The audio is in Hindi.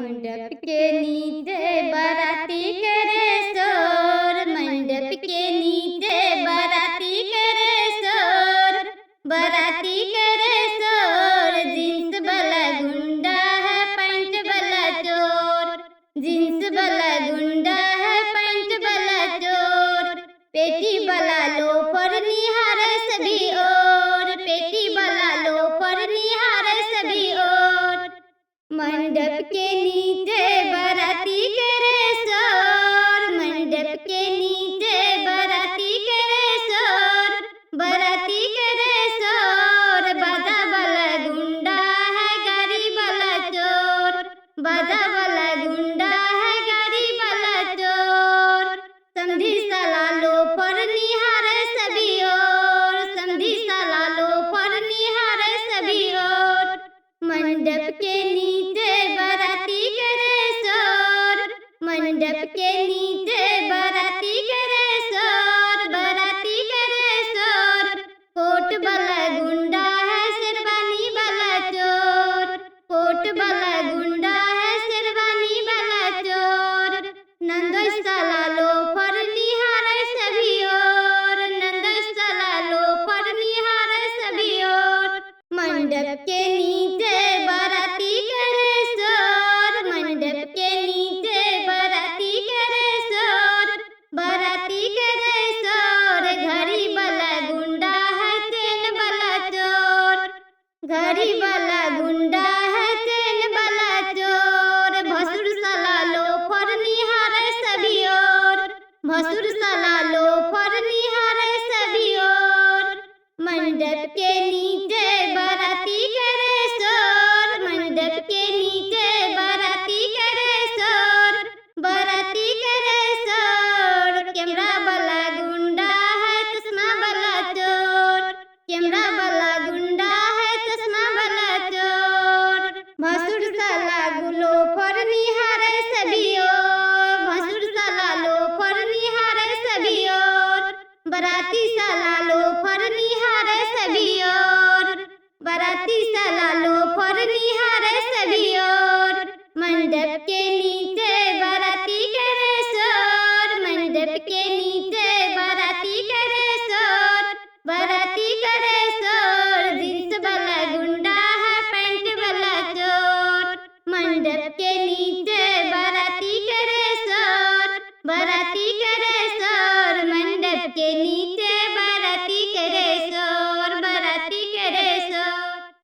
मंडप के नीचे बाराती करे शोर, मंडप के नीचे बाराती करे शोर, बाराती करे शोर। जींस वाला गुंडा है पैंट वाला चोर, जींस वाला गुंडा है पैंट वाला चोर। पेटी वाला लोफर निहारे सभी ओर, पेटी वाला लोफर निहारे सभी ओर। मंडप के नीचे बाराती करे शोर, मंडप के नीचे बाराती करे शोर, बाराती करे शोर। बाजा वाला गुंडा है गाड़ी वाला चोर, बाजा वाला गुंडा है गाड़ी वाला चोर। समधी साला लोफर निहारे सभी ओर, समधी साला लोफर निहारे सभी ओर। मंडप के नीचे बाराती करे शोर, मंडप के नीचे बाराती करे शोर, बाराती करे शोर। कोट वाला गुंडा है शेरवानी वाला चोर, कोट वाला गुंडा है शेरवानी वाला चोर। नंदोई साला लोफर निहारे सभी ओर, नंदोई साला लोफर निहारे सभी ओर। मंडप के नीचे बाराती करे शोर, मंडप के नीचे बाराती करे शोर, बाराती करे शोर। घड़ी वाला गुंडा है चैन वाला चोर, घड़ी वाला गुंडा है चैन वाला चोर। भसुर साला लोफर निहारे सभी ओर, भसुर साला लोफर निहारे सभी ओर। मंडप के नीचे बाराती करे शोर, मंडप के नीचे बाराती करे शोर, बाराती करे शोर। कैमरा वाला गुंडा है चश्मा वाला चोर, कैमरा वाला गुंडा है चश्मा वाला चोर। भसुर साला लोफर निहारे सभी ओर, भसुर साला लोफर निहारे सभी ओर। बाराती साला लोफर निहारे सभी ओर, बाराती साला